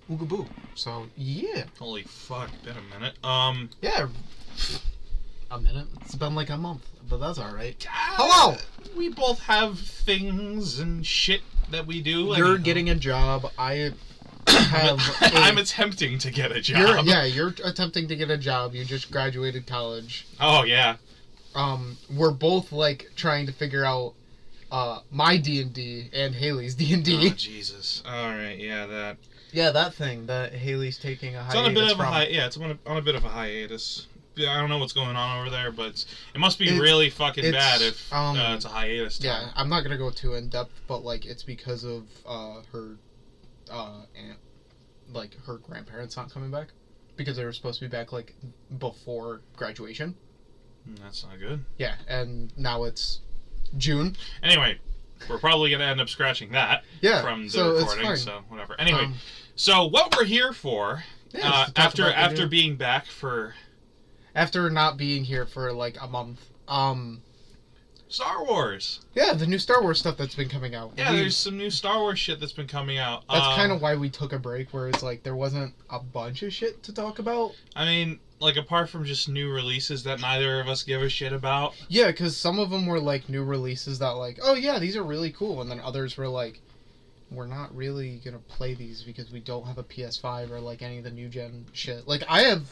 Oogaboo. So, yeah. Holy fuck, been a minute. Yeah. A minute. It's been like a month, but that's alright. Hello! We both have things and shit that we do. You're getting a job. I have I'm attempting to get a job. You're attempting to get a job. You just graduated college. Oh, yeah. We're both, like, trying to figure out my D&D and Haley's D&D. Oh, Jesus. Alright, yeah, that. Yeah, that thing that Haley's taking a hiatus It's on a bit of from. it's on a bit of a hiatus. I don't know what's going on over there, but it must be really fucking bad if it's a hiatus time. Yeah, I'm not gonna go too in depth, but like it's because of her aunt, like her grandparents not coming back because they were supposed to be back like before graduation. That's not good. Yeah, and now it's June. Anyway, we're probably gonna end up scratching that from the recording, so whatever. Anyway, so what we're here for, after being back for. After not being here for like a month, Star Wars. Yeah, the new Star Wars stuff that's been coming out. Yeah, there's some new Star Wars shit that's been coming out. That's kind of why we took a break, where it's like there wasn't a bunch of shit to talk about. I mean, like apart from just new releases that neither of us give a shit about. Yeah, because some of them were like new releases that like, oh yeah, these are really cool, and then others were like, we're not really gonna play these because we don't have a PS5 or like any of the new gen shit. Like I have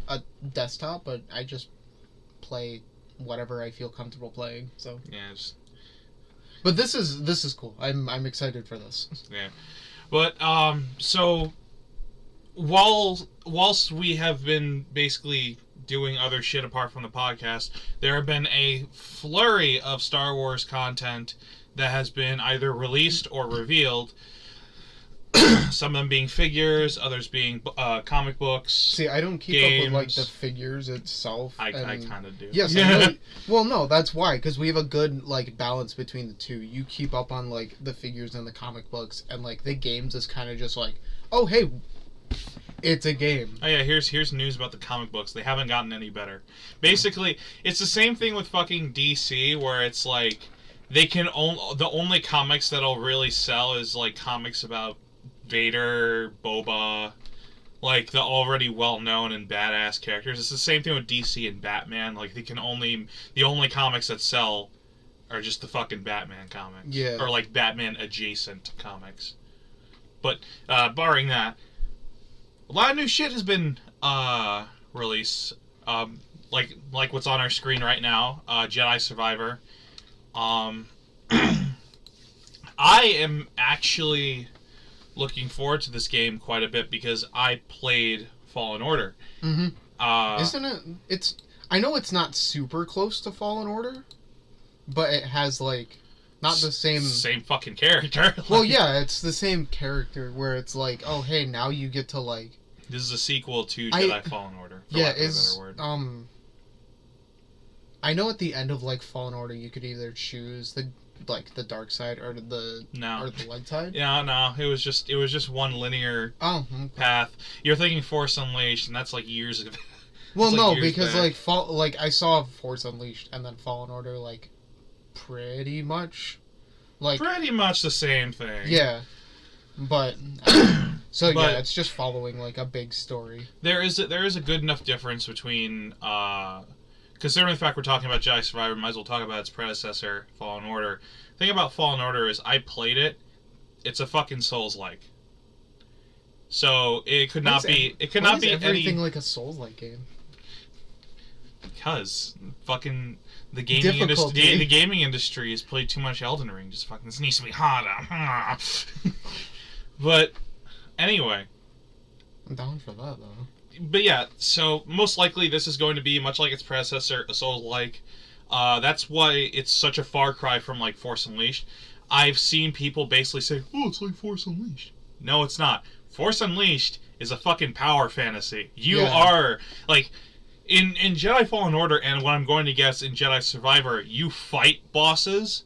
a desktop, but I just play whatever I feel comfortable playing. So yeah, but this is cool. I'm excited for this. Yeah, but so whilst we have been basically doing other shit apart from the podcast, there have been a flurry of Star Wars content that has been either released or revealed. Some of them being figures, others being comic books. See, I don't keep up with like the figures itself. I kind of do. Yes, I know. Well, no, that's why, because we have a good like balance between the two. You keep up on like the figures and the comic books, and like the games is kind of just like, oh hey, it's a game. Oh yeah, here's news about the comic books. They haven't gotten any better. Basically, it's the same thing with fucking DC, where it's like they can the only comics that'll really sell is like comics about Vader, Boba, like the already well-known and badass characters. It's the same thing with DC and Batman. Like the only comics that sell are just the fucking Batman comics. Yeah. Or like Batman adjacent comics. But barring that, a lot of new shit has been released. Like what's on our screen right now, Jedi Survivor. I am actually looking forward to this game quite a bit because I played Fallen Order. Mm-hmm. Isn't it? It's. I know it's not super close to Fallen Order, but it has like not the same fucking character. Well, yeah, it's the same character where it's like, oh hey, now you get to like. This is a sequel to Jedi Fallen Order. Yeah, is I know at the end of like Fallen Order, you could either choose the dark side or the light side. Yeah, no, it was just one linear path. You're thinking Force Unleashed, and that's like years ago. Well, no, because back. I saw Force Unleashed and then Fallen Order like pretty much the same thing. Yeah, but yeah, it's just following like a big story. There is a good enough difference between considering the fact we're talking about Jedi Survivor, might as well talk about its predecessor, Fallen Order. The thing about Fallen Order is I played it. It's a fucking Souls-like. So it could not be. It could not be everything like a Souls-like game. Because fucking the gaming industry, the gaming industry has played too much Elden Ring. Just fucking this needs to be harder. But anyway, I'm down for that though. But yeah, so most likely this is going to be much like its predecessor, a Souls-like. That's why it's such a far cry from like Force Unleashed. I've seen people basically say, "Oh, it's like Force Unleashed." No, it's not. Force Unleashed is a fucking power fantasy. You are like in Jedi Fallen Order, and what I'm going to guess in Jedi Survivor, you fight bosses.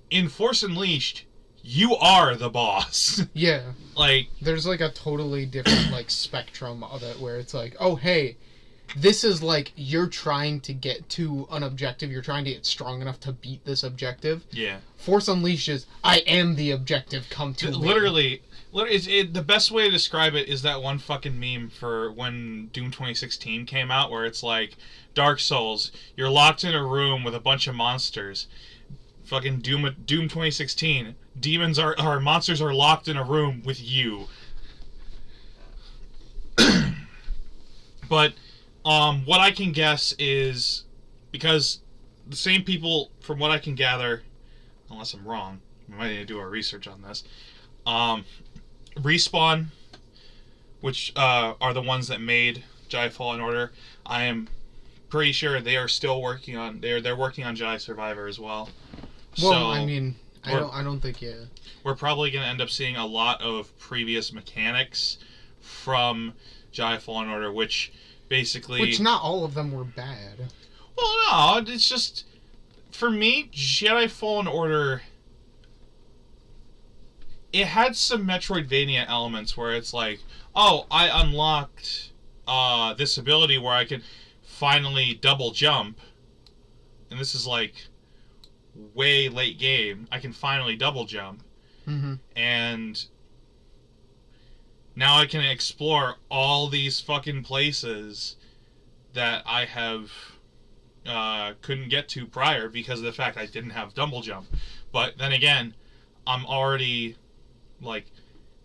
In Force Unleashed, you are the boss. Yeah. Like there's like a totally different like spectrum of it where it's like, oh hey, This is like you're trying to get to an objective. You're trying to get strong enough to beat this objective. Yeah. Force Unleashed is, I am the objective. Come to me. Literally, the best way to describe it is that one fucking meme for when Doom 2016 came out, where it's like Dark Souls. You're locked in a room with a bunch of monsters. Fucking Doom 2016. Monsters are locked in a room with you. But what I can guess is, because the same people, from what I can gather, unless I'm wrong, we might need to do our research on this. Respawn, which are the ones that made Jedi Fallen Order, I am pretty sure they are still working on. They're working on Jedi Survivor as well. Well, So I mean, I don't think we're probably going to end up seeing a lot of previous mechanics from Jedi Fallen Order, which basically... Which not all of them were bad. Well, no, it's just... For me, Jedi Fallen Order... It had some Metroidvania elements where it's like, oh, I unlocked this ability where I can finally double jump. And this is like way late game. I can finally double jump. Mm-hmm. And now I can explore all these fucking places that I have couldn't get to prior because of the fact I didn't have double jump. But then again, I'm already like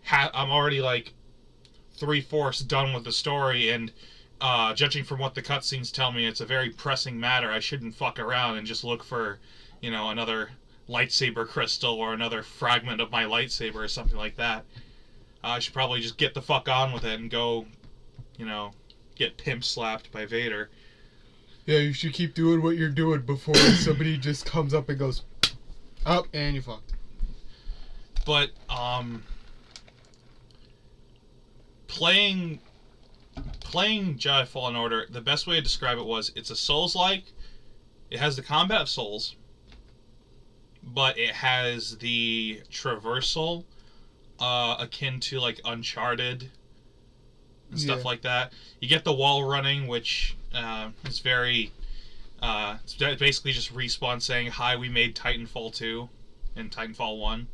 3/4 done with the story, and judging from what the cutscenes tell me, it's a very pressing matter. I shouldn't fuck around and just look for, another lightsaber crystal or another fragment of my lightsaber or something like that. I should probably just get the fuck on with it and go, get pimp slapped by Vader. Yeah, you should keep doing what you're doing before somebody just comes up and goes, up, and you fucked. But, playing Jedi Fallen Order, the best way to describe it was, it's a Souls-like. It has the combat of Souls, but it has the traversal akin to like Uncharted and stuff like that. You get the wall running, which is very it's basically just Respawn saying, hi, we made Titanfall 2 and Titanfall 1.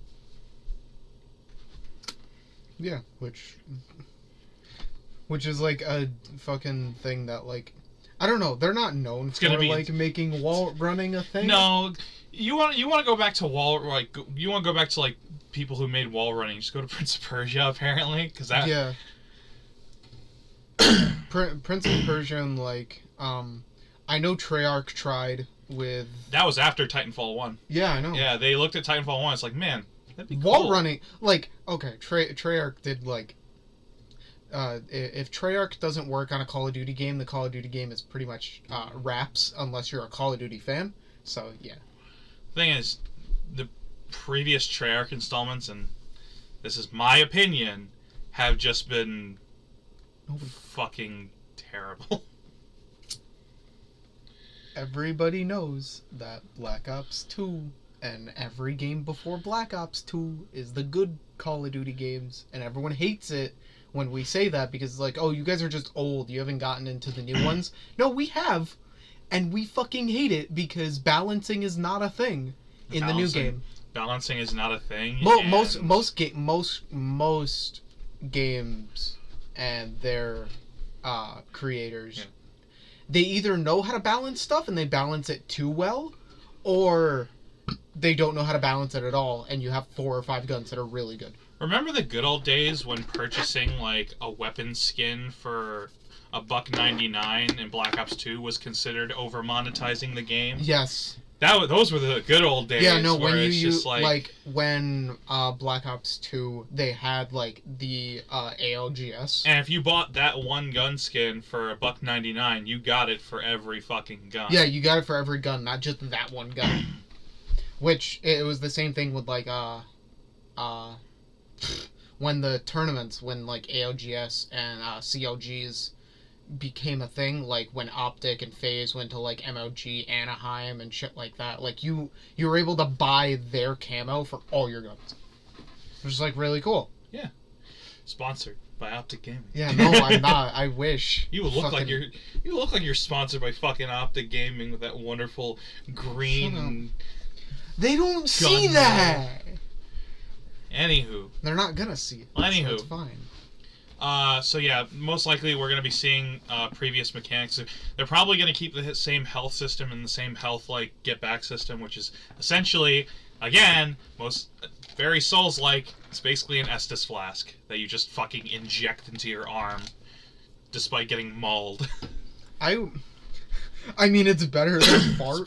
Yeah, which is like a fucking thing that, like, I don't know, they're not known for like making wall running a thing. No, you want to go back to you want to go back to like people who made wall running. Just go to Prince of Persia, apparently, because that... Yeah. Prince of Persia, and like, I know Treyarch tried with... That was after Titanfall 1. Yeah, I know. Yeah, they looked at Titanfall 1, it's like, man, that'd be wall cool. running, like, okay, Treyarch did, like, if Treyarch doesn't work on a Call of Duty game, the Call of Duty game is pretty much wraps, unless you're a Call of Duty fan, so, yeah. The thing is, the previous Treyarch installments, and this is my opinion, have just been fucking terrible. Everybody knows that Black Ops 2 and every game before Black Ops 2 is the good Call of Duty games, and everyone hates it when we say that because it's like, oh, you guys are just old, you haven't gotten into the new ones. No, we have, and we fucking hate it because balancing is not a thing in the new game. Balancing is not a thing. Most games and their creators, they either know how to balance stuff and they balance it too well, or they don't know how to balance it at all, and you have 4 or 5 guns that are really good. Remember the good old days when purchasing like a weapon skin for $1.99 in Black Ops 2 was considered over monetizing the game? Yes. Those were the good old days. Yeah, no, when when you just like when Black Ops 2, they had like the ALGS. And if you bought that one gun skin for $1.99, you got it for every fucking gun. Yeah, you got it for every gun, not just that one gun. Which it was the same thing with like when the tournaments, when like ALGS and CLGs became a thing, like when Optic and FaZe went to like MLG Anaheim and shit like that, like you were able to buy their camo for all your guns, which is like really cool. Yeah. Sponsored by Optic Gaming. Yeah, no, I'm not. I wish. You look like you're sponsored by fucking Optic Gaming with that wonderful green. They don't see that. Anywho, they're not gonna see it. Anywho, so it's fine. So yeah, most likely we're gonna be seeing previous mechanics. They're probably gonna keep the same health system and the same health get back system, which is essentially, again, very Souls-like. It's basically an Estus flask that you just fucking inject into your arm, despite getting mauled. I mean, it's better than Far.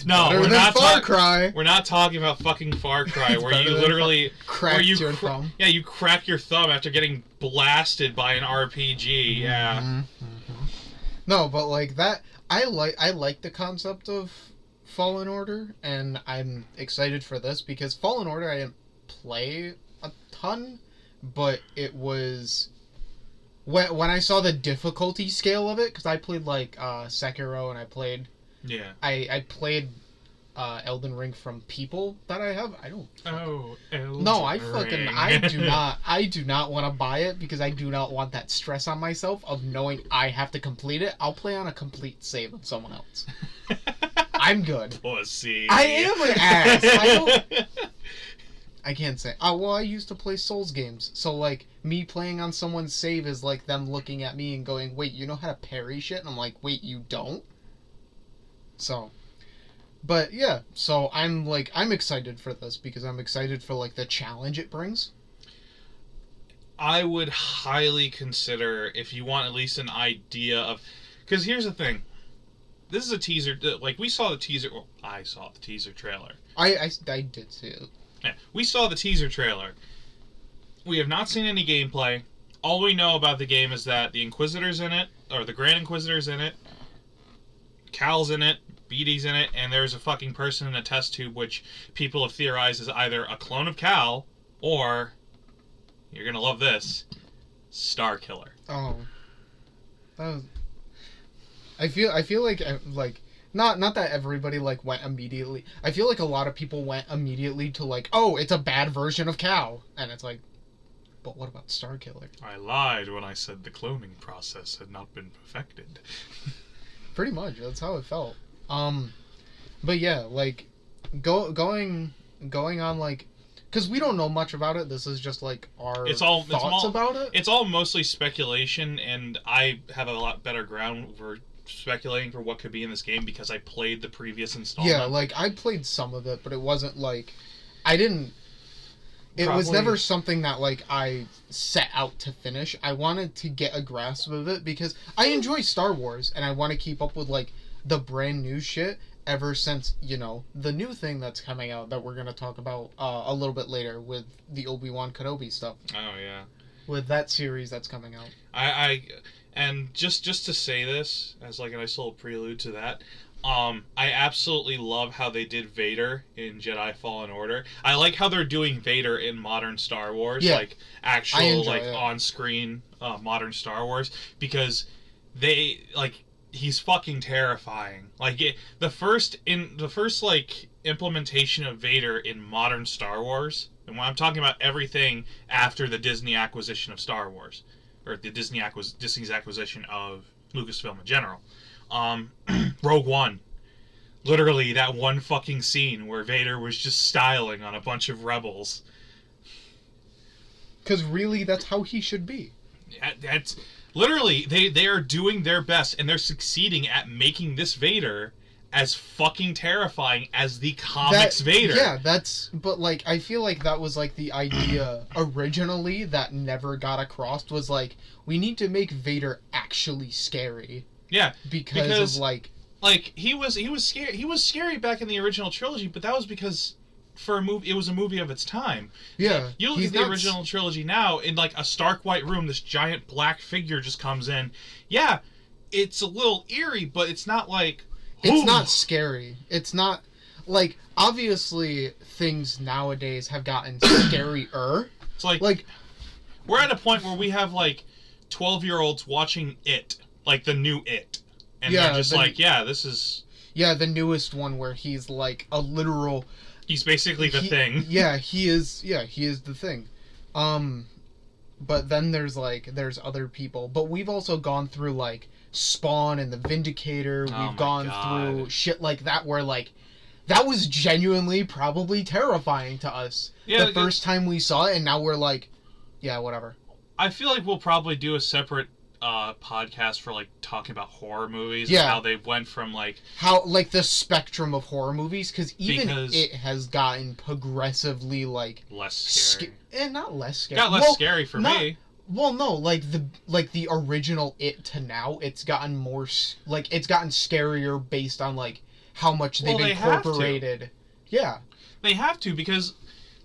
No, we're not Far Cry. We're not talking about fucking Far Cry, where you literally crack your thumb. Yeah, you crack your thumb after getting blasted by an RPG. Yeah. Mm-hmm. No, but like that, I like the concept of Fallen Order, and I'm excited for this because Fallen Order I didn't play a ton, but it was when I saw the difficulty scale of it, because I played like Sekiro and I played. Yeah. I played Elden Ring from people that I have. I don't. Elden No, I Ring. I do not want to buy it because I do not want that stress on myself of knowing I have to complete it. I'll play on a complete save of someone else. I'm good. Pussy. I am an ass. I can't say. Oh, well, I used to play Souls games. So, like, me playing on someone's save is like them looking at me and going, wait, you know how to parry shit? And I'm like, wait, you don't? So, but yeah, so I'm excited for this because I'm excited for like the challenge it brings. I would highly consider, if you want at least an idea of, because here's the thing, this is a teaser. Like, we saw the teaser. Well, I saw the teaser trailer. I did see it. Yeah, we saw the teaser trailer. We have not seen any gameplay. All we know about the game is that the Inquisitor's in it, or the Grand Inquisitor's in it. Cal's in it, BD's in it, and there's a fucking person in a test tube which people have theorized is either a clone of Cal or, you're gonna love this, Star Killer. Oh, that was. I feel like not that everybody like went immediately. I feel like a lot of people went immediately to like, oh, it's a bad version of Cal, and it's like, but what about Star Killer? I lied when I said the cloning process had not been perfected. Pretty much, that's how it felt. But yeah, like, going on, like, because we don't know much about it. This is just like our thoughts about it. It's all mostly speculation, and I have a lot better ground for speculating for what could be in this game because I played the previous installment. Yeah, like I played some of it, but it wasn't like I didn't. It was never something that like I set out to finish. I wanted to get a grasp of it because I enjoy Star Wars and I want to keep up with like the brand new shit ever since, you know, the new thing that's coming out that we're going to talk about a little bit later with the Obi-Wan Kenobi stuff. Oh yeah. With that series that's coming out. And just to say this as like a nice little prelude to that, I absolutely love how they did Vader in Jedi Fallen Order. I like how they're doing Vader in modern Star Wars, like actual like on-screen modern Star Wars, because they like he's fucking terrifying. Like the first like implementation of Vader in modern Star Wars, and when I'm talking about everything after the Disney acquisition of Star Wars, or the Disney's acquisition of Lucasfilm in general. Rogue One. Literally, that one fucking scene where Vader was just styling on a bunch of rebels. Because really, that's how he should be. That's literally, they are doing their best, and they're succeeding at making this Vader as fucking terrifying as the comics Vader. Yeah, but like, I feel like that was like the idea originally that never got across, was like, we need to make Vader actually scary. Yeah, because of like he was scary. He was scary back in the original trilogy, but that was because for a movie, it was a movie of its time. Yeah, you look at the original trilogy now, in like a stark white room, this giant black figure just comes in. Yeah, it's a little eerie, but it's not like it's not scary. It's not like, obviously things nowadays have gotten scarier. It's like we're at a point where we have like 12-year-olds watching It. Like the new It. And they're just this is... Yeah, the newest one where he's like a literal... He's basically the thing. Yeah, he is the thing. but then there's other people. But we've also gone through like Spawn and the Vindicator. Oh We've my gone God. through shit like that where like that was genuinely probably terrifying to us Yeah, the first time we saw it, and now we're like, yeah, whatever. I feel like we'll probably do a separate podcast for like talking about horror movies Yeah. and how they went from like How like the spectrum of horror movies, because Because- it has gotten progressively like less scary. and not less scary. Got less Well, scary for not- me. Well, no, like the original It to now, it's gotten it's gotten scarier based on like how much they've Well, they have to. incorporated. Yeah, They have to, because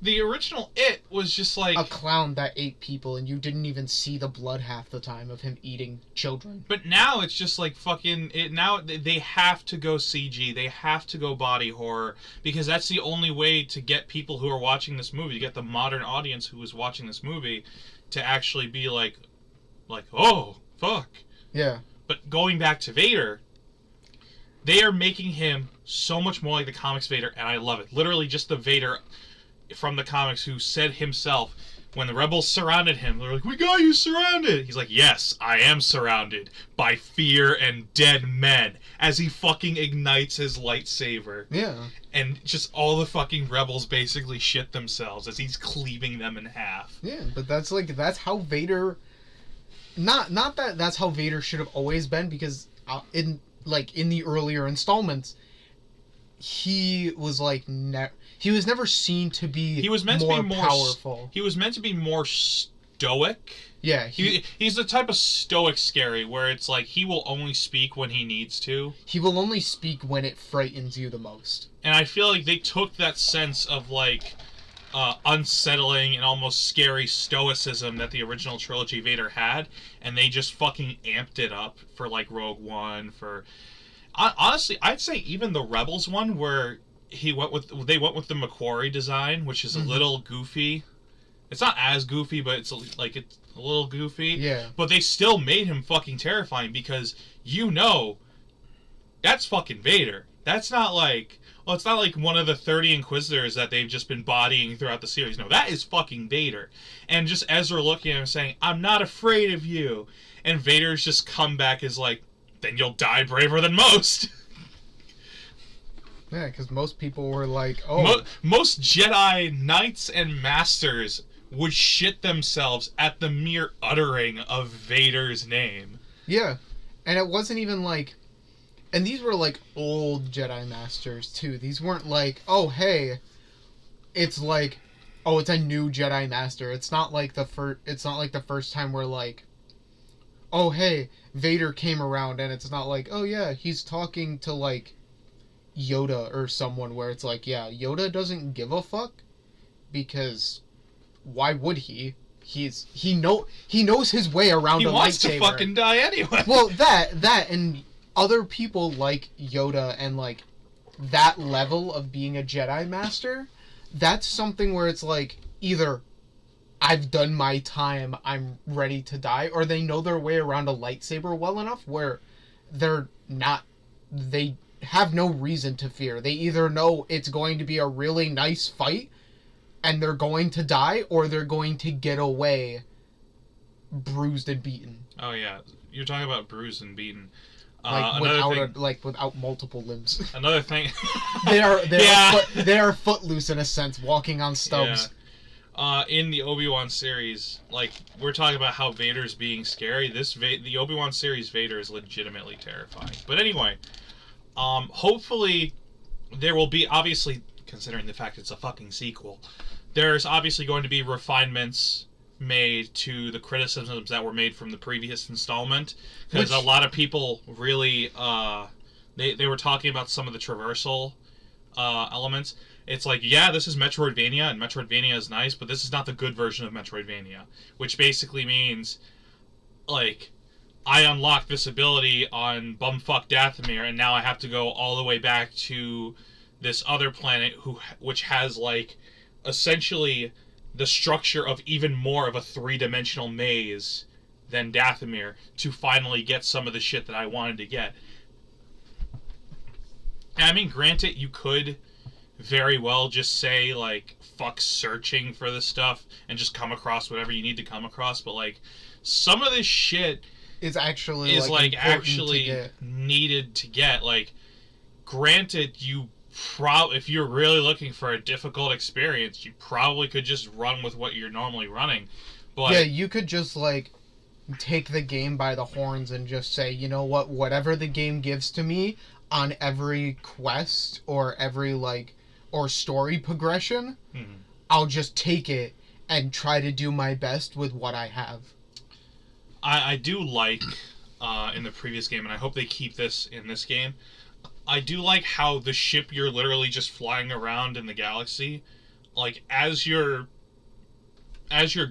the original It was just like a clown that ate people, and you didn't even see the blood half the time of him eating children. But now it's just like fucking it. Now they have to go CG. They have to go body horror, because that's the only way to get people who are watching this movie, to get the modern audience who is watching this movie, to actually be like, oh fuck. Yeah, But going back to Vader, they are making him so much more like the comics Vader, and I love it. Literally, just the Vader from the comics who said himself, when the rebels surrounded him, they're like, "We got you surrounded." He's like, "Yes, I am surrounded by fear and dead men," as he fucking ignites his lightsaber. yeah, And just all the fucking rebels basically shit themselves as he's cleaving them in half. yeah. But that's how Vader. Not that that's how Vader should have always been, because in the earlier installments, he was like he was never seen to be He was meant more to be more powerful. He was meant to be more stoic. Yeah, He's the type of stoic scary where it's like he will only speak when he needs to. he will only speak when it frightens you the most. And I feel like they took that sense of like unsettling and almost scary stoicism that the original trilogy Vader had, and they just fucking amped it up for like Rogue One. For honestly, I'd say even the Rebels one, where they went with the Macquarie design, which is a little goofy. It's not as goofy, but it's a little goofy. Yeah. But they still made him fucking terrifying, because that's fucking Vader. That's not like, well, it's not like one of the 30 Inquisitors that they've just been bodying throughout the series. No, that is fucking Vader. And just Ezra looking at him saying, "I'm not afraid of you." And Vader's just come back as like, "Then you'll die braver than most." Yeah, because most people were like, "Oh, Most Jedi Knights and Masters would shit themselves at the mere uttering of Vader's name. yeah," and it wasn't even like, and these were like old Jedi Masters too. These weren't like, "Oh, hey," it's like, "Oh, it's a new Jedi Master." It's not like the first. It's not like the first time we're like, "Oh, hey, Vader came around," and it's not like, "Oh yeah, he's talking to like Yoda or someone," where it's like, yeah, Yoda doesn't give a fuck, because why would he? He knows his way around He a wants lightsaber. to fucking die anyway. Well, that and other people like Yoda and like that level of being a Jedi Master, that's something where it's like, either I've done my time, I'm ready to die, or they know their way around a lightsaber well enough where they have no reason to fear. They either know it's going to be a really nice fight and they're going to die, or they're going to get away bruised and beaten. Oh yeah, you're talking about bruised and beaten. Like without multiple limbs. Another thing. they Yeah. are footloose in a sense, walking on stubs. Yeah. In the Obi-Wan series, like, we're talking about how Vader's being scary. The Obi-Wan series Vader is legitimately terrifying. But anyway, hopefully there will be, obviously, considering the fact it's a fucking sequel, there's obviously going to be refinements made to the criticisms that were made from the previous installment, because a lot of people really they were talking about some of the traversal elements. It's like, yeah, this is Metroidvania, and Metroidvania is nice, but this is not the good version of Metroidvania, which basically means, like, I unlocked this ability on bumfuck Dathomir, and now I have to go all the way back to this other planet which has, like, essentially the structure of even more of a three-dimensional maze than Dathomir to finally get some of the shit that I wanted to get. And I mean, granted, you could very well just say, like, fuck searching for this stuff and just come across whatever you need to come across, but like some of this shit is actually actually needed to get. Like, granted, if you're really looking for a difficult experience, you probably could just run with what you're normally running. But yeah, you could just like take the game by the horns and just say, you know what, whatever the game gives to me on every quest or every or story progression, I'll just take it and try to do my best with what I have. I do like in the previous game, and I hope they keep this in this game, I do like how the ship, you're literally just flying around in the galaxy, like as you're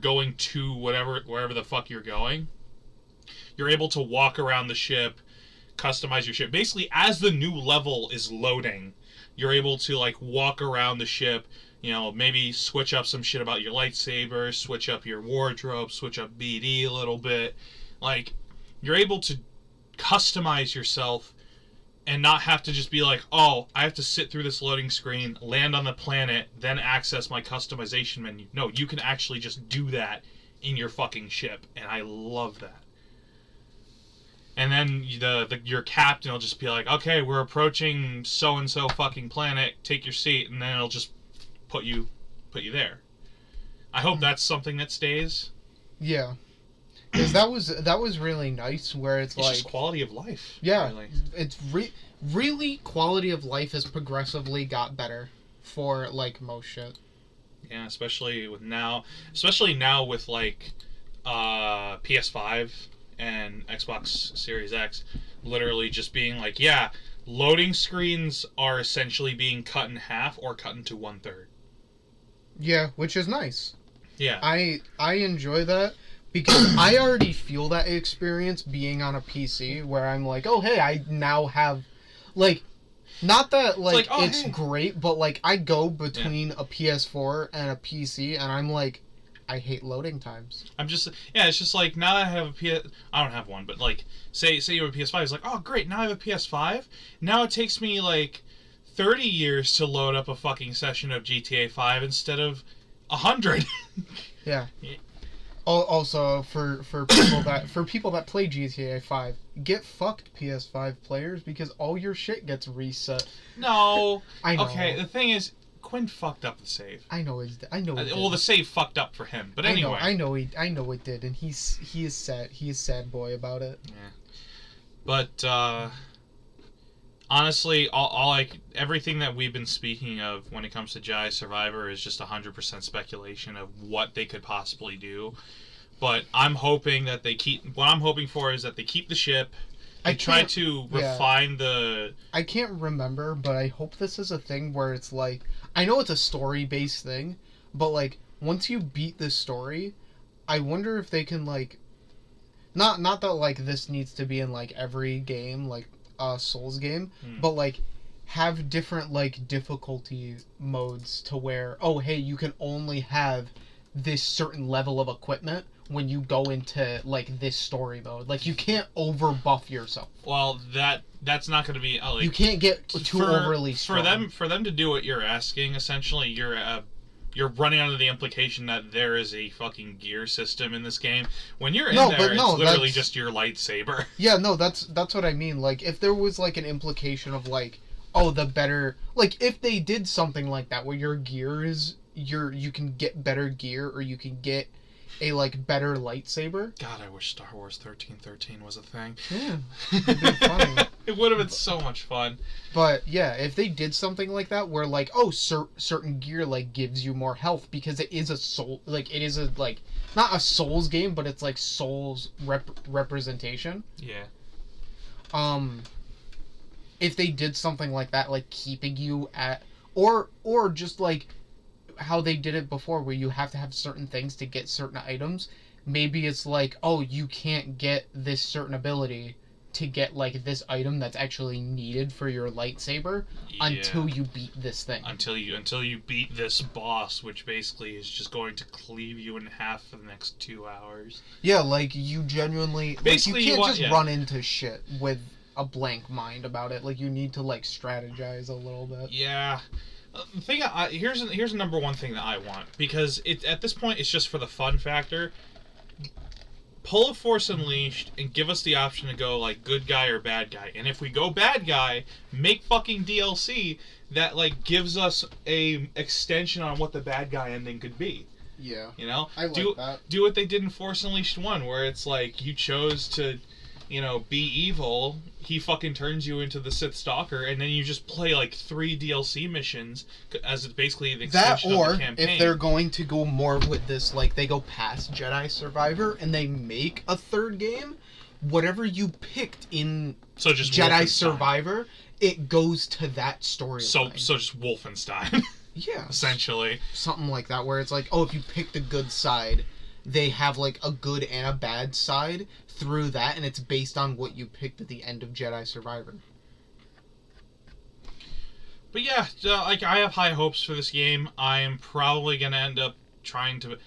going to wherever the fuck you're going, you're able to walk around the ship, customize your ship. Basically, as the new level is loading, you're able to like walk around the ship, maybe switch up some shit about your lightsaber, switch up your wardrobe, switch up BD a little bit. Like, you're able to customize yourself and not have to just be like, oh, I have to sit through this loading screen, land on the planet, then access my customization menu. No, you can actually just do that in your fucking ship, and I love that. And then your captain will just be like, okay, we're approaching so-and-so fucking planet, take your seat, and then it'll just put you there. I hope that's something that stays. Yeah. Because that was really nice, where it's like... just quality of life. Yeah. Really. It's really quality of life has progressively got better for, like, most shit. Yeah, especially now with, like, PS5 and Xbox Series X literally just being like, yeah, loading screens are essentially being cut in half or cut into 1/3. Yeah, which is nice. Yeah. I enjoy that because I already feel that experience being on a PC where I'm like, oh, hey, I now have, like, not that, like, it's great, but, like, I go between a PS4 and a PC and I'm like, I hate loading times. It's just like, now that I have I don't have one, but like, say you have a PS5, it's like, oh great, now I have a PS5, now it takes me like 30 years to load up a fucking session of GTA 5 instead of 100. Yeah. Also, for people that play GTA 5, get fucked, PS5 players, because all your shit gets reset. No. I know. Okay, the thing is, Quinn fucked up the save. I know. Well, the save fucked up for him, but anyway. I know it did, and he is sad. He is sad boy about it. Yeah. But honestly, everything that we've been speaking of when it comes to Jedi Survivor is just 100% speculation of what they could possibly do. But I'm hoping that what I'm hoping for is that they keep the ship. I try to refine the... I can't remember, but I hope this is a thing where it's like... I know it's a story-based thing, but, like, once you beat this story, I wonder if they can, like... Not that, like, this needs to be in, like, every game, like, Souls game, but, like, have different, like, difficulty modes to where, oh, hey, you can only have this certain level of equipment when you go into, like, this story mode. Like, you can't over-buff yourself. Well, that's not going to be... like, you can't get too overly strong. For them to do what you're asking, essentially, you're running under the implication that there is a fucking gear system in this game. When you're it's literally just your lightsaber. Yeah, no, that's what I mean. Like, if there was, like, an implication of, like, oh, the better... Like, if they did something like that, where your gear is... You can get better gear, or you can get a, like, better lightsaber. God, I wish Star Wars 1313 was a thing. Yeah, it'd be funny. It would have been so much fun. But, yeah, if they did something like that, where, like, oh, certain gear, like, gives you more health, because it is a soul... Like, it is a, like... Not a Souls game, but it's, like, Souls representation. Yeah. If they did something like that, like, keeping you at... Or just, like... how they did it before, where you have to have certain things to get certain items. Maybe it's like, oh, you can't get this certain ability to get, like, this item that's actually needed for your lightsaber until you beat this thing. Until you beat this boss, which basically is just going to cleave you in half for the next 2 hours. Yeah, like, you genuinely... Basically, you can't run into shit with a blank mind about it. Like, you need to, like, strategize a little bit. Yeah. The thing here's a number one thing that I want, because at this point it's just for the fun factor. Pull a Force Unleashed and give us the option to go like good guy or bad guy. And if we go bad guy, make fucking DLC that like gives us a extension on what the bad guy ending could be. Yeah. You know? I like that. Do what they did in Force Unleashed 1, where it's like you chose to, you know, be evil. He fucking turns you into the Sith Stalker, and then you just play like 3 DLC missions as basically the extension of the campaign. If they're going to go more with this, like they go past Jedi Survivor and they make a third game, whatever you picked in just Jedi Survivor, it goes to that storyline. So just Wolfenstein. Yeah. Essentially. Something like that, where it's like, oh, if you pick the good side, they have like a good and a bad side through that, and it's based on what you picked at the end of Jedi Survivor. But yeah, like I have high hopes for this game. I'm probably gonna end up trying to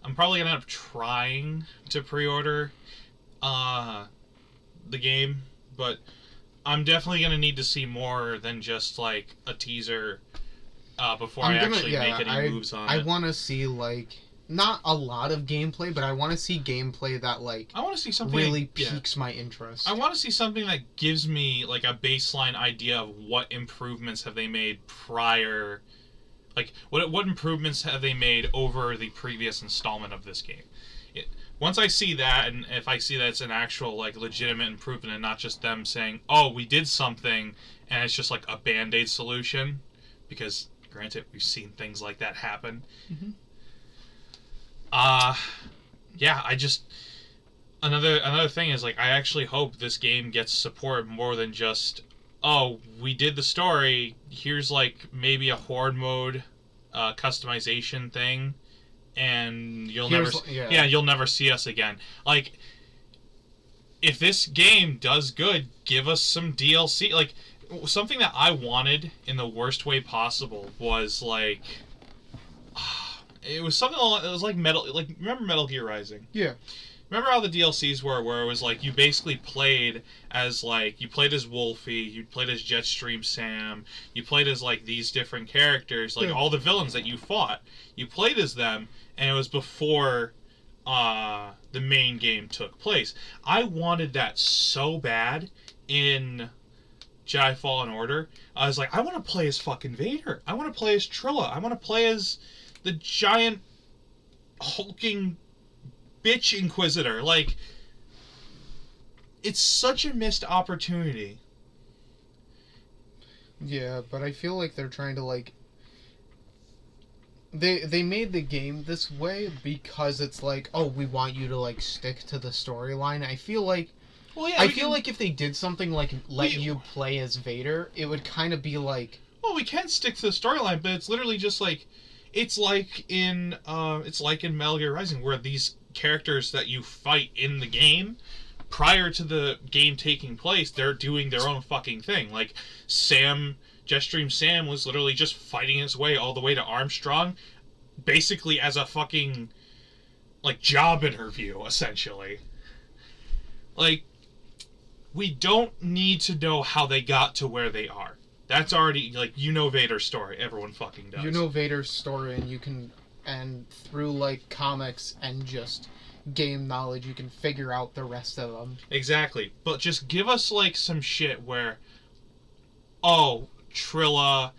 pre-order the game, but I'm definitely gonna need to see more than just like a teaser before I actually make any moves on it. I want to see like not a lot of gameplay, but I want to see gameplay that like I want to see something really piques my interest. I want to see something that gives me like a baseline idea of what improvements have they made prior, like what improvements have they made over the previous installment of this game. Once I see that, and if I see that it's an actual like legitimate improvement and not just them saying, "Oh, we did something," and it's just like a band-aid solution, because granted, we've seen things like that happen. Mm-hmm. Yeah, I just another thing is like I actually hope this game gets support more than just, oh, we did the story, here's like maybe a horde mode customization thing, and you'll never see us again. Like, if this game does good, give us some DLC. Like, something that I wanted in the worst way possible was like, it was something. It was like remember Metal Gear Rising? Yeah. Remember how the DLCs were, where it was like you basically played as Wolfie, you played as Jetstream Sam, you played as like these different characters, like all the villains that you fought, you played as them, and it was before the main game took place. I wanted that so bad in Jedi Fallen Order. I was like, I want to play as fucking Vader. I want to play as Trilla. I want to play as the giant hulking bitch Inquisitor. Like, it's such a missed opportunity. Yeah, but I feel like they're trying to like they made the game this way because it's like, oh, we want you to like stick to the storyline. I feel like I feel like if they did something like let you play as Vader, it would kind of be like, well, we can stick to the storyline, but it's literally just like it's like in Metal Gear Rising, where these characters that you fight in the game, prior to the game taking place, they're doing their own fucking thing. Like Jetstream Sam was literally just fighting his way all the way to Armstrong, basically as a fucking like job interview, essentially. Like, we don't need to know how they got to where they are. That's already, like, you know Vader's story. Everyone fucking does. You know Vader's story, and you can, and through, like, comics and just game knowledge, you can figure out the rest of them. Exactly. But just give us, like, some shit where, oh, Trilla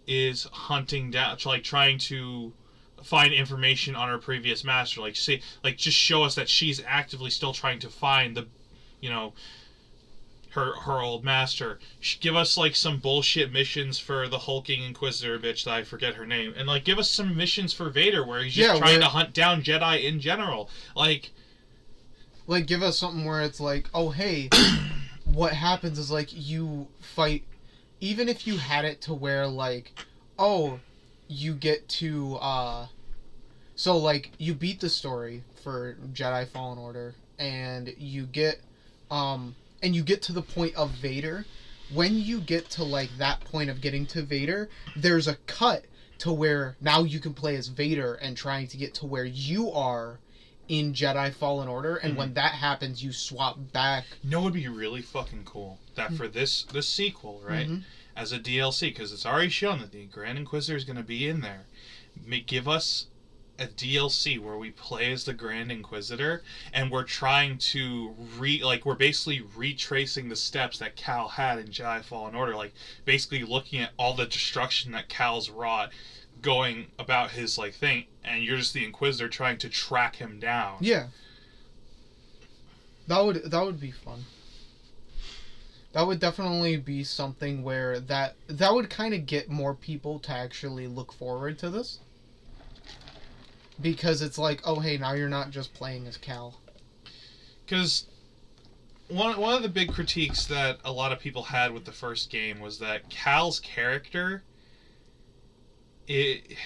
is hunting down, like, trying to find information on her previous master. Like, see, like, just show us that she's actively still trying to find the, you know, her old master. Give us like some bullshit missions for the hulking Inquisitor bitch that I forget her name, and like give us some missions for Vader where he's just trying to hunt down Jedi in general. Like give us something where it's like, oh hey, what happens is like you fight, even if you had it to where like, oh, you get to so like you beat the story for Jedi Fallen Order, and you get to the point of Vader. When you get to like that point of getting to Vader, there's a cut to where now you can play as Vader and trying to get to where you are in Jedi Fallen Order, and when that happens, you swap back. You know what would be really fucking cool? That for this sequel, right? as a DLC, because it's already shown that the Grand Inquisitor is going to be in there. Give us a DLC where we play as the Grand Inquisitor, and we're trying to we're basically retracing the steps that Cal had in Jedi Fallen Order, like basically looking at all the destruction that Cal's wrought, going about his like thing, and you're just the Inquisitor trying to track him down. Yeah. That would be fun. That would definitely be something where that would kind of get more people to actually look forward to this. Because it's like, oh hey, now you're not just playing as Cal. Because one of the big critiques that a lot of people had with the first game was that Cal's character, it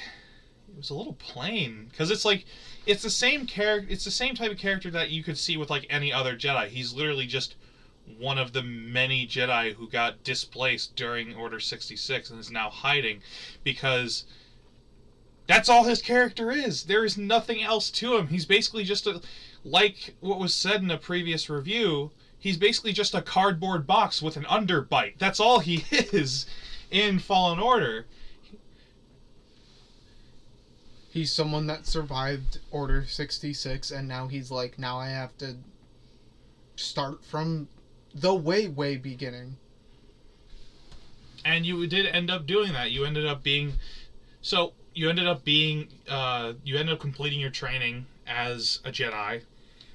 was a little plain. Because it's like, it's the same type of character that you could see with like any other Jedi. He's literally just one of the many Jedi who got displaced during Order 66 and is now hiding, because that's all his character is. There is nothing else to him. He's basically just like what was said in a previous review, he's basically just a cardboard box with an underbite. That's all he is in Fallen Order. He's someone that survived Order 66, and now he's like, now I have to start from the way beginning. And you did end up doing that. You ended up completing your training as a Jedi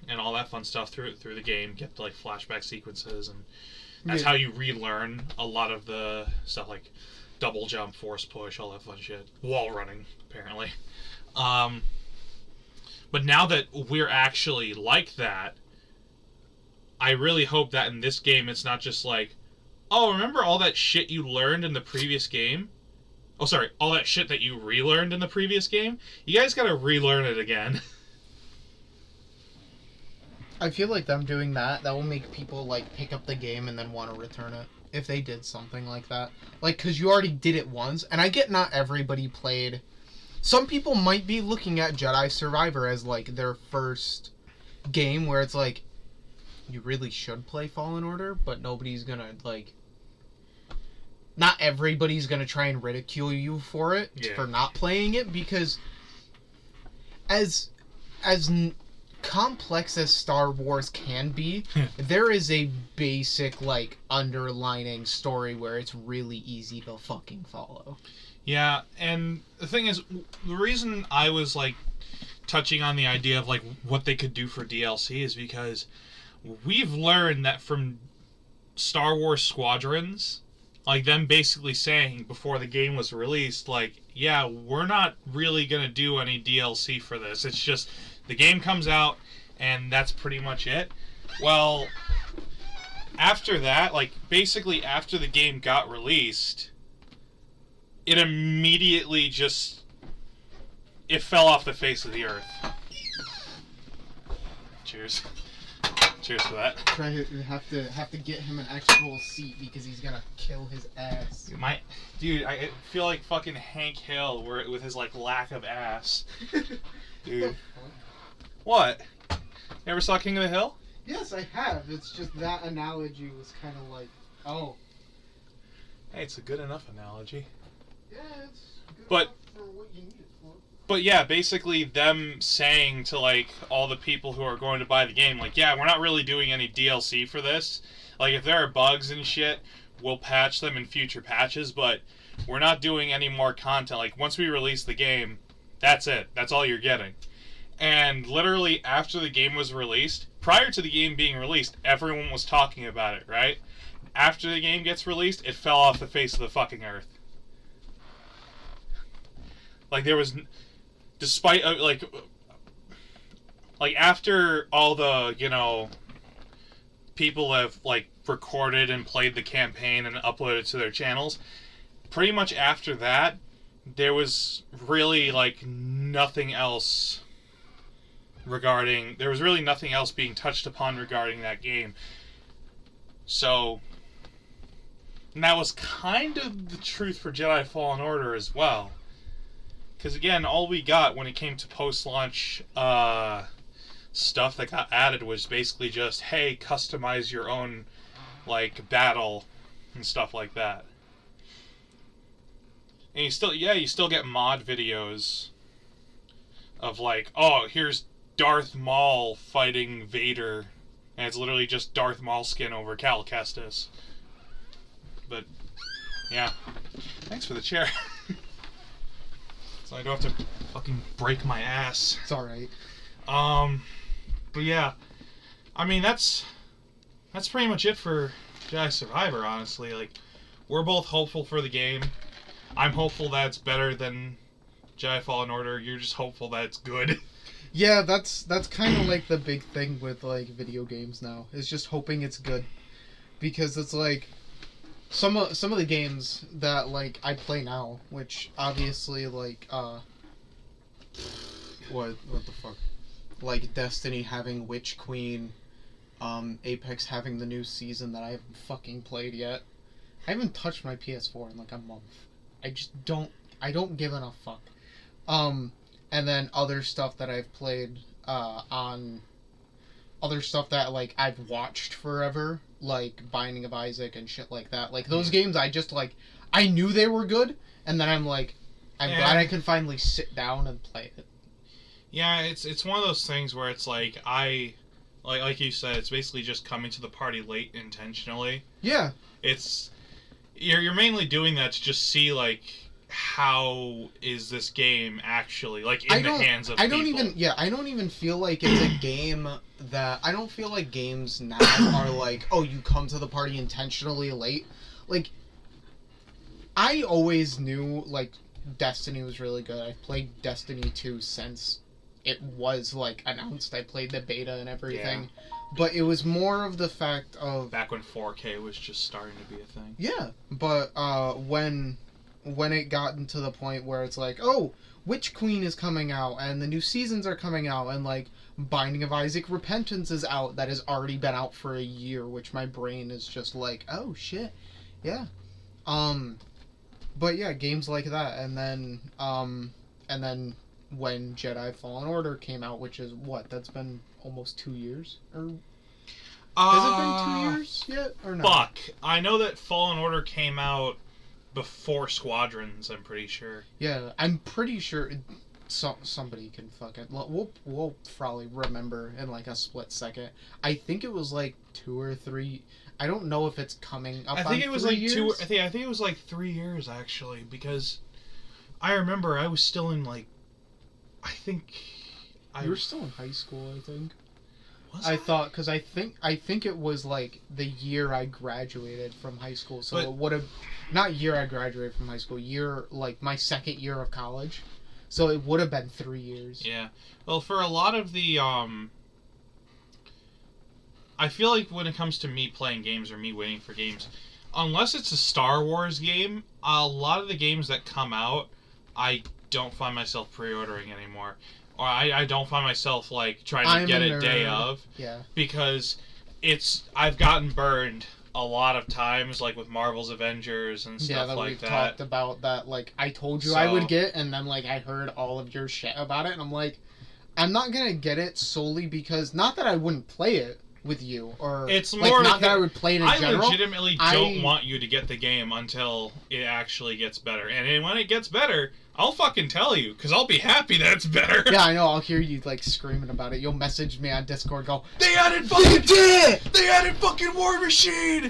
and all that fun stuff through the game. Get like flashback sequences, and that's how you relearn a lot of the stuff like double jump, force push, all that fun shit. Wall running, apparently. But now that we're actually like that, I really hope that in this game it's not just like, oh, remember all that shit you learned in the previous game? Oh, sorry, all that shit that you relearned in the previous game? You guys gotta relearn it again. I feel like them doing that will make people, like, pick up the game and then want to return it. If they did something like that. Like, because you already did it once, and I get not everybody played. Some people might be looking at Jedi Survivor as, like, their first game where it's like, you really should play Fallen Order, but nobody's gonna, like... Not everybody's gonna try and ridicule you for it, for not playing it, because as complex as Star Wars can be, there is a basic, like, underlining story where it's really easy to fucking follow. Yeah, and the thing is, the reason I was, like, touching on the idea of, like, what they could do for DLC is because we've learned that from Star Wars Squadrons, like, them basically saying before the game was released, like, yeah, we're not really gonna do any DLC for this. It's just, the game comes out, and that's pretty much it. Well, after that, like, basically after the game got released, it immediately just, it fell off the face of the earth. Cheers. Cheers for that. Try to have to get him an actual seat because he's gonna kill his ass. Dude, I feel like fucking Hank Hill with his like lack of ass. Dude. What? You ever saw King of the Hill? Yes, I have. It's just that analogy was kind of like, oh. Hey, it's a good enough analogy. Yeah, it's good but, enough for what you need it for. But yeah, basically them saying to like all the people who are going to buy the game, like, yeah, we're not really doing any DLC for this. Like, if there are bugs and shit, we'll patch them in future patches, but we're not doing any more content. Like, once we release the game, that's it. That's all you're getting. And literally after the game was released, prior to the game being released, everyone was talking about it, right? After the game gets released, it fell off the face of the fucking earth. Like, there was, despite, like after all the, you know, people have, like, recorded and played the campaign and uploaded to their channels, pretty much after that, there was really, like, nothing else being touched upon regarding that game. So, and that was kind of the truth for Jedi Fallen Order as well. Because again, all we got when it came to post-launch stuff that got added was basically just, hey, customize your own, like, battle and stuff like that. And you still get mod videos of like, oh, here's Darth Maul fighting Vader, and it's literally just Darth Maul skin over Cal Kestis. But yeah, thanks for the chair. So I don't have to fucking break my ass. It's alright. But yeah, I mean that's pretty much it for Jedi Survivor. Honestly, like, we're both hopeful for the game. I'm hopeful that it's better than Jedi Fallen Order. You're just hopeful that it's good. Yeah, that's kind of like the big thing with like video games now. Is just hoping it's good, because it's like some of the games that like I play now, which obviously like what the fuck, like Destiny having Witch Queen, Apex having the new season that I haven't fucking played yet. I haven't touched my PS4 in like a month. I don't give enough fuck. And then other stuff that I've played on other stuff that like I've watched forever, like Binding of Isaac and shit like that. Like those games I just like I knew they were good, and then I'm like I'm glad I can finally sit down and play it. Yeah, it's one of those things where it's like like you said, it's basically just coming to the party late intentionally. Yeah. It's you're mainly doing that to just see like how is this game actually like in the hands of people. I don't even feel like it's a game that I don't feel like games now are like, oh, you come to the party intentionally late. Like I always knew like Destiny was really good. I've played Destiny 2 since it was like announced. I played the beta and everything. Yeah. But it was more of the fact of back when 4K was just starting to be a thing. Yeah, but when it got into the point where it's like, oh, Witch Queen is coming out, and the new seasons are coming out, and like Binding of Isaac Repentance is out, that has already been out for a year, which my brain is just like, oh shit, yeah. But yeah, games like that, and then when Jedi Fallen Order came out, which is what, that's been almost 2 years, or has it been 2 years yet, or no? Fuck, I know that Fallen Order came out before Squadrons, I'm pretty sure. Yeah, I'm pretty sure somebody can fucking... We'll probably remember in like a split second. I think it was like 2 or 3... I don't know if it's coming up. I think it was like years. 2... I think it was like 3 years, actually, because I remember I was still in like... You were still in high school, I think. Was I? Thought, because I think it was like the year I graduated from high school, so it would have, not year I graduated from high school, year like my second year of college, so it would have been 3 years. Yeah, well, for a lot of the I feel like when it comes to me playing games or me waiting for games, unless it's a Star Wars game, a lot of the games that come out, I don't find myself pre-ordering anymore. Or I don't find myself like trying to get it day of. Yeah. Because I've gotten burned a lot of times, like with Marvel's Avengers and stuff like that. Yeah, we've talked about that. Like I told you I would get, and then like I heard all of your shit about it, and I'm like, I'm not gonna get it solely because not that I wouldn't play it with you, or it's like, more not that I would play it in general. I legitimately don't want you to get the game until it actually gets better, and when it gets better, I'll fucking tell you, because I'll be happy that it's better. Yeah, I know. I'll hear you, like, screaming about it. You'll message me on Discord, go, They added fucking War Machine!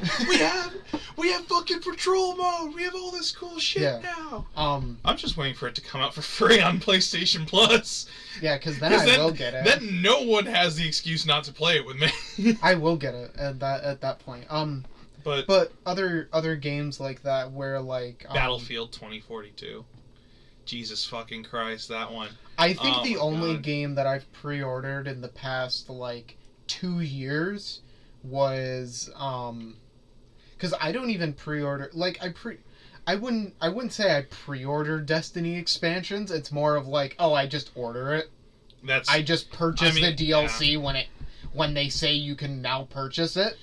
We have fucking Patrol Mode! We have all this cool shit now! I'm just waiting for it to come out for free on PlayStation Plus. Yeah, because then I will get it. Then no one has the excuse not to play it with me. I will get it at that point. But other games like that where, like... Battlefield 2042. Jesus fucking Christ, that one. I think the only game that I've pre-ordered in the past, like, 2 years was, because I don't even pre-order, like, I wouldn't say I pre-order Destiny expansions. It's more of like, oh, I just order it. I just purchase the DLC when they say you can now purchase it.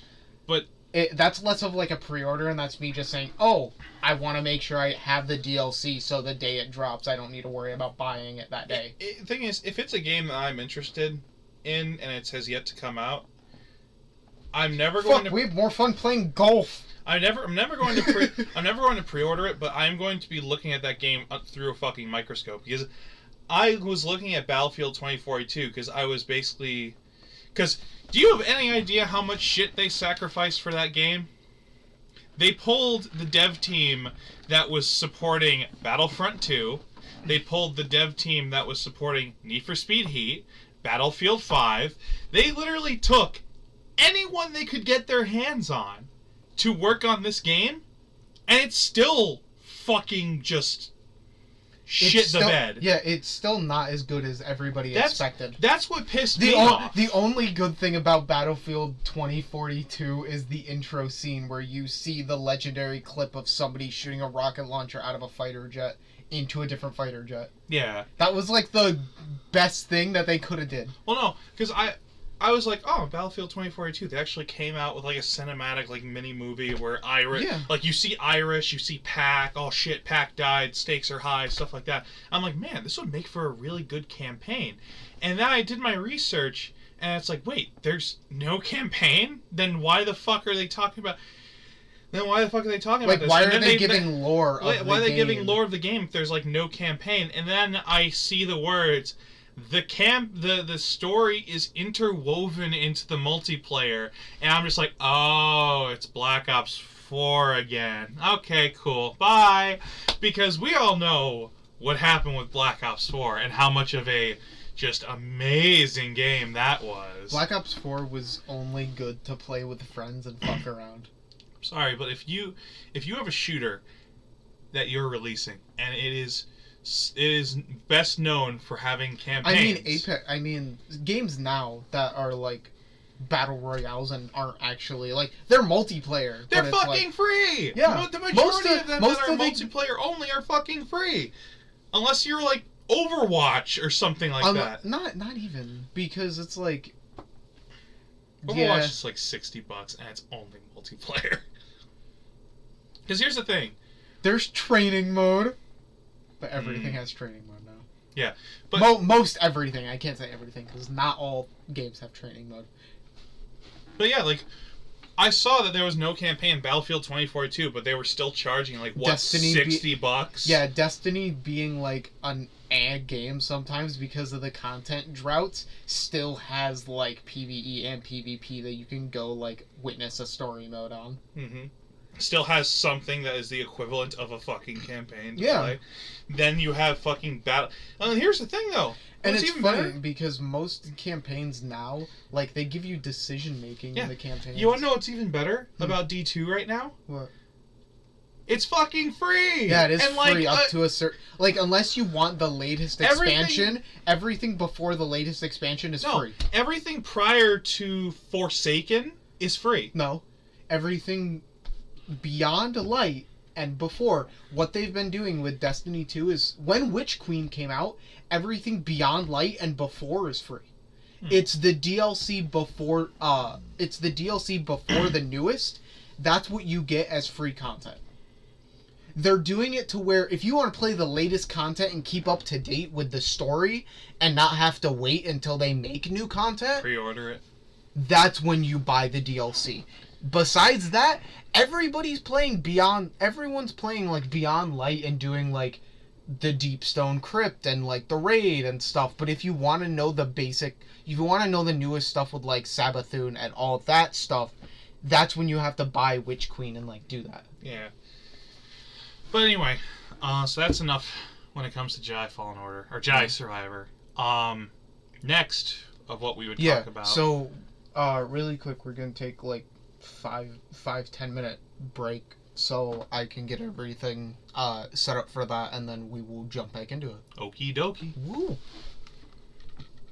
But that's less of like a pre-order, and that's me just saying, oh, I want to make sure I have the DLC so the day it drops, I don't need to worry about buying it that day. The thing is, if it's a game that I'm interested in and it has yet to come out, I'm never going to... we have more fun playing golf. I'm never going to I'm never going to pre-order it, but I'm going to be looking at that game through a fucking microscope because I was looking at Battlefield 2042 because I was basically do you have any idea how much shit they sacrificed for that game? They pulled the dev team that was supporting Battlefront 2. They pulled the dev team that was supporting Need for Speed Heat, Battlefield 5. They literally took anyone they could get their hands on to work on this game, and it's still fucking just shit the bed. Yeah, it's still not as good as everybody expected. That's what pissed me off. The only good thing about Battlefield 2042 is the intro scene where you see the legendary clip of somebody shooting a rocket launcher out of a fighter jet into a different fighter jet. Yeah. That was like the best thing that they could have did. Well, no, because I was like, oh, Battlefield 2042. They actually came out with like a cinematic like mini movie where like you see Irish, you see Pac. Oh shit, Pac died. Stakes are high, stuff like that. I'm like, man, this would make for a really good campaign. And then I did my research, and it's like, wait, there's no campaign? Then why the fuck are they talking about? Then why the fuck are they talking about this? Why are they giving lore of the game? Why are they giving lore of the game if there's like no campaign? And then I see the words. The story is interwoven into the multiplayer, and I'm just like, oh, it's Black Ops 4 again. Okay, cool, bye. Because we all know what happened with Black Ops 4 and how much of a just amazing game that was. Black Ops 4 was only good to play with friends and fuck around. Sorry, but if you have a shooter that you're releasing and it is best known for having campaigns. I mean games now that are like battle royales and aren't actually like they're multiplayer. They're fucking free. Yeah, the majority of them that are multiplayer only are fucking free, unless you're like Overwatch or something like that. Not even because it's like Overwatch is like $60 and it's only multiplayer. Because here's the thing, there's training mode. But everything has training mode now. Yeah, but most everything. I can't say everything because not all games have training mode. But yeah, like I saw that there was no campaign in Battlefield 2042, but they were still charging like what $60. Yeah, Destiny being like an ag game sometimes because of the content droughts still has like PvE and PvP that you can go like witness a story mode on. Mm-hmm. Still has something that is the equivalent of a fucking campaign to yeah. play. Then you have fucking battle. And here's the thing, though. And it's funny because most campaigns now, like, they give you decision making in the campaign. You want to know what's even better about D2 right now? What? It's fucking free. Yeah, it is free up to a certain. Like, unless you want the latest expansion, everything before the latest expansion is free. Everything prior to Forsaken is free. No, everything Beyond Light and before, what they've been doing with Destiny 2 is when Witch Queen came out, everything Beyond Light and before is free. It's the DLC before the newest. That's what you get as free content. They're doing it to where if you want to play the latest content and keep up to date with the story and not have to wait until they make new content, pre-order it. That's when you buy the DLC. Besides that, everyone's playing like Beyond Light and doing like the Deep Stone Crypt and like the raid and stuff. But if you want to know if you want to know the newest stuff with like Sabathun and all of that stuff, that's when you have to buy Witch Queen and like do that. Yeah. But anyway, so that's enough when it comes to Jedi Fallen Order or Jedi Survivor. Next of what we would talk about. So really quick, we're gonna take like 5-10 minute break so I can get everything set up for that, and then we will jump back into it. Okie dokie. Woo.